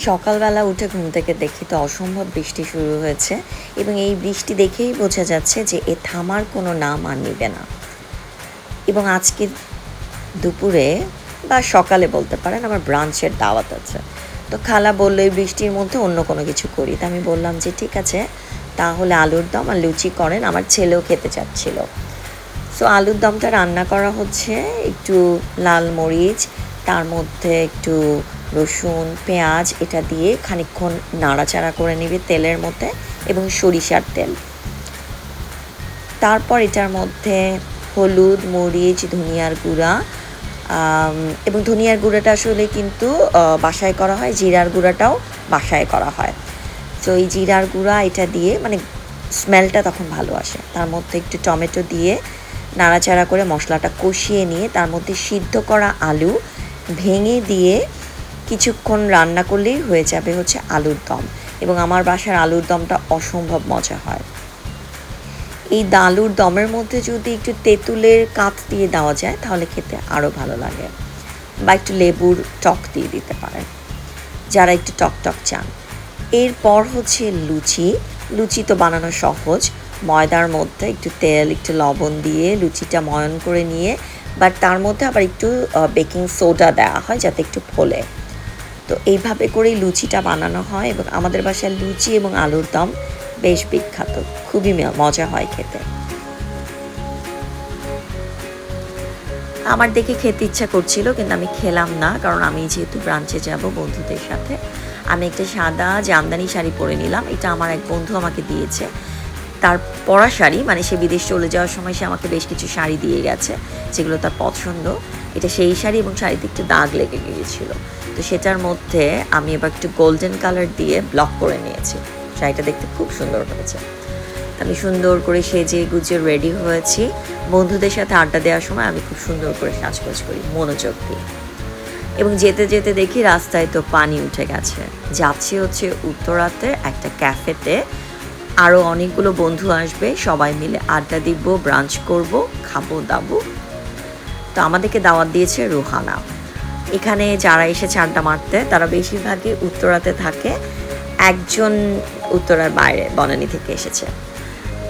সকালবেলা উঠে ঘুম থেকে দেখি তো অসম্ভব বৃষ্টি শুরু হয়েছে এবং এই বৃষ্টি দেখেই বোঝা যাচ্ছে যে এ থামার কোনো নাম আর নিবে না। এবং আজকে দুপুরে বা সকালে বলতে পারেন আমার ব্রাঞ্চের দাওয়াত আছে। তো খালা বললো এই বৃষ্টির মধ্যে অন্য কোনো কিছু করি। তা আমি বললাম যে ঠিক আছে, তাহলে আলুর দম আর লুচি করেন, আমার ছেলেও খেতে চাচ্ছিল। সো আলুর দমটা রান্না করা হচ্ছে, একটু লাল মরিচ, তার মধ্যে একটু রসুন পেঁয়াজ এটা দিয়ে খানিকক্ষণ নাড়াচাড়া করে নিবে তেলের মধ্যে এবং সরিষার তেল। তারপর এটার মধ্যে হলুদ মরিচ ধনিয়ার গুঁড়া এবং ধনিয়ার গুঁড়াটা আসলে কিন্তু বাসায় করা হয়, জিরার গুঁড়াটাও বাসায় করা হয়। তো এই জিরার গুঁড়া এটা দিয়ে মানে স্মেলটা তখন ভালো আসে। তার মধ্যে একটু টমেটো দিয়ে নাড়াচাড়া করে মশলাটা কষিয়ে নিয়ে তার মধ্যে সিদ্ধ করা আলু ভেঙে দিয়ে কিছুক্ষণ রান্না করলেই হয়ে যাবে হচ্ছে আলুর দম। এবং আমার বাসার আলুর দমটা অসম্ভব মজা হয়। এই আলুর দমের মধ্যে যদি একটু তেঁতুলের কাঠ দিয়ে দেওয়া যায় তাহলে খেতে আরও ভালো লাগে, বা একটু লেবুর টক দিয়ে দিতে পারেন যারা একটু টক টক চান। এরপর হচ্ছে লুচি। লুচি তো বানানো সহজ, ময়দার মধ্যে একটু তেল একটু লবণ দিয়ে লুচিটা ময়ন করে নিয়ে, বাট তার মধ্যে আবার একটু বেকিং সোডা দেওয়া হয় যাতে একটু ফোলে। তো এইভাবে করেই লুচিটা বানানো হয় এবং আমাদের বাসায় লুচি এবং আলুর দম বেশ বিখ্যাত, খুবই মজা হয় খেতে। আমার দেখে খেতে ইচ্ছা করছিল কিন্তু আমি খেলাম না, কারণ আমি যেহেতু ব্রাঞ্চে যাব বন্ধুদের সাথে। আমি একটা সাদা জামদানি শাড়ি পরে নিলাম, এটা আমার এক বন্ধু আমাকে দিয়েছে। তার পরা শাড়ি, মানে সে বিদেশ চলে যাওয়ার সময় সে আমাকে বেশ কিছু শাড়ি দিয়ে গেছে যেগুলো তার পছন্দ। এটা সেই শাড়ি এবং শাড়িতে একটু দাগ লেগে গিয়েছিল, তো সেটার মধ্যে আমি এবার একটু গোল্ডেন কালার দিয়ে ব্লক করে নিয়েছি। শাড়িটা দেখতে খুব সুন্দর হয়েছে। আমি সুন্দর করে সেজে গুজে রেডি হয়েছি। বন্ধুদের সাথে আড্ডা দেওয়ার সময় আমি খুব সুন্দর করে সাজগোজ করি মনোযোগ দিয়ে। এবং যেতে যেতে দেখি রাস্তায় তো পানি উঠে গেছে। যাচ্ছি হচ্ছে উত্তরাতে একটা ক্যাফেতে, আরও অনেকগুলো বন্ধু আসবে, সবাই মিলে আড্ডা দিব, ব্রাঞ্চ করব, খাবো দাবো। তো আমাদেরকে দাওয়াত দিয়েছে রুহানা। এখানে যারা এসেছে আড্ডা মারতে তারা বেশিরভাগই উত্তরাতে থাকে, একজন উত্তরার বাইরে বনানী থেকে এসেছে।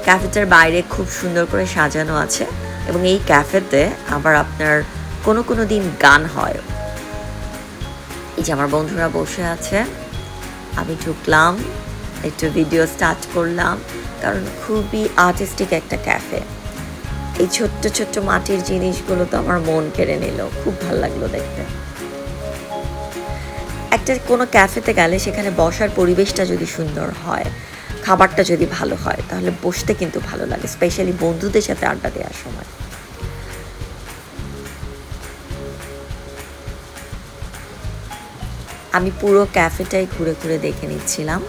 ক্যাফেটার বাইরে খুব সুন্দর করে সাজানো আছে এবং এই ক্যাফেতে আবার আপনার কোনো কোনো দিন গান হয়। এই যে আমার বন্ধুরা বসে আছে, আমি ঢুকলাম, একটু ভিডিও স্টার্ট করলাম, কারণ খুবই আর্টিস্টিক একটা ক্যাফে। এই ছোট্ট ছোট্ট মাটির জিনিসগুলো তো আমার মন কেড়ে নিল, খুব ভালো লাগলো দেখতে। একটা কোনো ক্যাফেতে গেলে সেখানে বসার পরিবেশটা যদি সুন্দর হয়, খাবারটা যদি ভালো হয়, তাহলে বসতে কিন্তু ভালো লাগে, স্পেশালি বন্ধুদের সাথে আড্ডা দেওয়ার সময়। আমি পুরো ক্যাফেটাই ঘুরে ঘুরে দেখে নিচ্ছিলাম।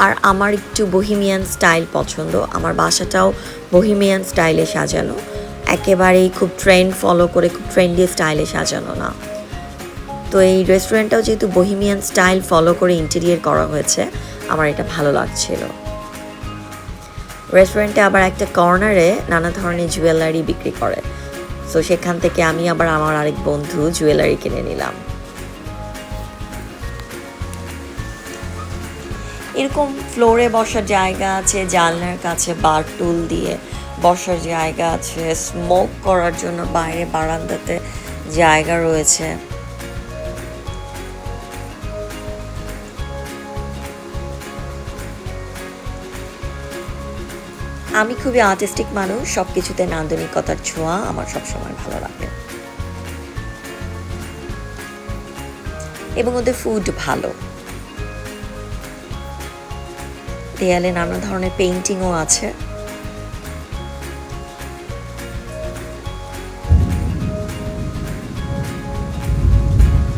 আর আমার একটু বহিমিয়ান স্টাইল পছন্দ, আমার বাসাটাও বহিমিয়ান স্টাইলে সাজানো, একেবারেই খুব ট্রেন্ড ফলো করে খুব ট্রেন্ডি স্টাইলে সাজানো না। তো এই রেস্টুরেন্টটাও যেহেতু বহিমিয়ান স্টাইল ফলো করে ইন্টেরিয়র করা হয়েছে, আমার এটা ভালো লাগছিল। রেস্টুরেন্টে আবার একটা কর্নারে নানা ধরনের জুয়েলারি বিক্রি করে, সো সেখান থেকে আমি আবার আমার আরেক বন্ধু জুয়েলারি কিনে নিলাম। এরকম ফ্লোরে বসার জায়গা আছে, জানলার কাছে বার টুল দিয়ে বসার জায়গা আছে, স্মোক করার জন্য বাইরে বারান্দাতে জায়গা রয়েছে। আমি খুবই আর্টিস্টিক মানুষ, সব কিছুতে নান্দনিকতার ছোঁয়া আমার সবসময় ভালো লাগে এবং ওদের ফুড ভালো। দেয়ালে নানা ধরনের পেইন্টিংও আছে।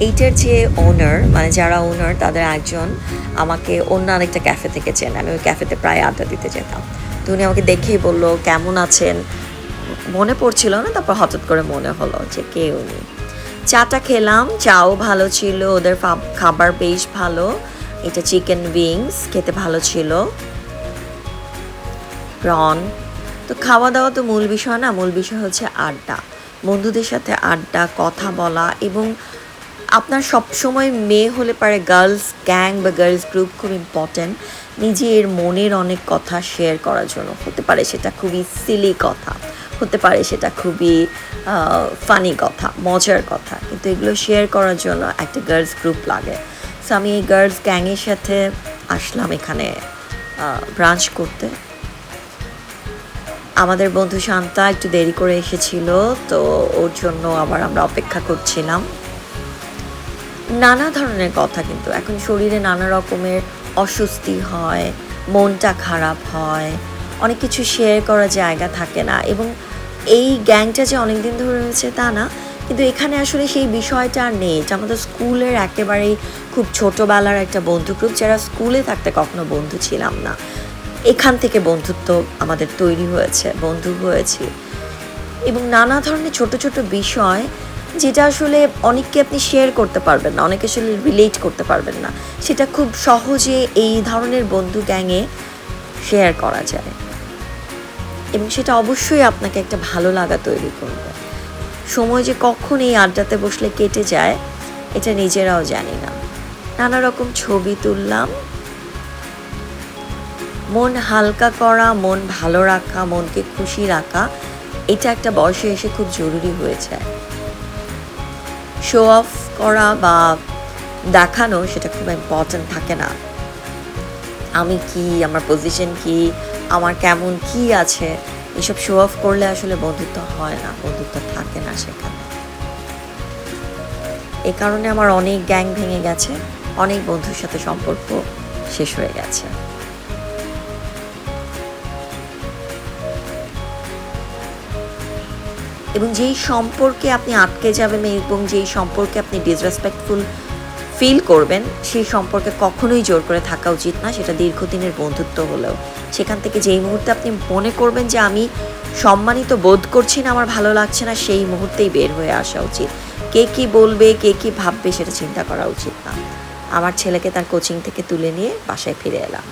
এইটার যে ওনার, মানে যারা ওনার তাদের একজন আমাকে অন্য আরেকটা ক্যাফে থেকে চেনে, আমি ওই ক্যাফেতে প্রায় আড্ডা দিতে যেতাম। তো উনি আমাকে দেখেই বললো কেমন আছেন, মনে পড়ছিল না, তারপর হঠাৎ করে মনে হলো যে কে উনি। চাটা খেলাম, চাও ভালো ছিল, ওদের খাবার বেশ ভালো। এটা চিকেন উইংস, খেতে ভালো ছিল, প্রন। তো খাওয়া দাওয়া তো মূল বিষয় না, মূল বিষয় হচ্ছে আড্ডা, বন্ধুদের সাথে আড্ডা, কথা বলা এবং আপনার সবসময় মেয়ে হলে পারে গার্লস গ্যাং বা গার্লস গ্রুপ খুব ইম্পর্ট্যান্ট নিজের মনের অনেক কথা শেয়ার করার জন্য। হতে পারে সেটা খুবই সিলি কথা, হতে পারে সেটা খুবই ফানি কথা, মজার কথা, কিন্তু এগুলো শেয়ার করার জন্য একটা গার্লস গ্রুপ লাগে। সো আমি এই গার্লস গ্যাংয়ের সাথে আসলাম এখানে ব্রাঞ্চ করতে। আমাদের বন্ধু শান্তা একটু দেরি করে এসেছিল, তো ওর জন্য আবার আমরা অপেক্ষা করছিলাম। নানা ধরনের কথা, কিন্তু এখন শরীরে নানা রকমের অস্বস্তি হয়, মনটা খারাপ হয়, অনেক কিছু শেয়ার করার জায়গা থাকে না। এবং এই গ্যাংটা যে অনেক দিন ধরে হয়েছে তা না, কিন্তু এখানে আসলে সেই বিষয়টা আর নেই। এটা আমাদের স্কুলের একেবারেই খুব ছোটোবেলার একটা বন্ধু গ্রুপ, যারা স্কুলে থাকতে কখনো বন্ধু ছিলাম না, এখান থেকে বন্ধুত্ব আমাদের তৈরি হয়েছে, বন্ধু হয়েছি। এবং নানা ধরনের ছোট ছোট বিষয় যেটা আসলে অনেককে আপনি শেয়ার করতে পারবেন না, অনেকে আসলে রিলেট করতে পারবেন না, সেটা খুব সহজে এই ধরনের বন্ধু গ্যাংয়ে শেয়ার করা যায়। এবং সেটা অবশ্যই আপনাকে একটা ভালো লাগা তৈরি করবে। সময় যে কখন এই আড্ডাতে বসলে কেটে যায় এটা নিজেরাও জানি না। নানা রকম ছবি তুললাম। মন হালকা করা, মন ভালো রাখা, মনকে খুশি রাখা, এটা একটা বয়সে এসে খুব জরুরি হয়ে যায়। শো অফ করা বা দেখানো সেটা খুব ইম্পর্ট্যান্ট থাকে না। আমি কি, আমার পজিশন কি, আমার কেমন কি আছে, এসব শো অফ করলে আসলে বন্ধুত্ব হয় না, বন্ধুত্ব থাকে না সেখানে। এ কারণে আমার অনেক গ্যাং ভেঙে গেছে, অনেক বন্ধুর সাথে সম্পর্ক শেষ হয়ে গেছে। এবং যেই সম্পর্কে আপনি আটকে যাবেন এবং যেই সম্পর্কে আপনি ডিসরেসপেক্টফুল ফিল করবেন, সেই সম্পর্কে কখনোই জোর করে থাকা উচিত না, সেটা দীর্ঘদিনের বন্ধুত্ব হলেও। সেখান থেকে যেই মুহূর্তে আপনি মনে করবেন যে আমি সম্মানিত বোধ করছি না, আমার ভালো লাগছে না, সেই মুহূর্তেই বের হয়ে আসা উচিত। কে কী বলবে, কে কী ভাববে সেটা চিন্তা করা উচিত না। আমার ছেলেকে তার কোচিং থেকে তুলে নিয়ে বাসায় ফিরে এলাম।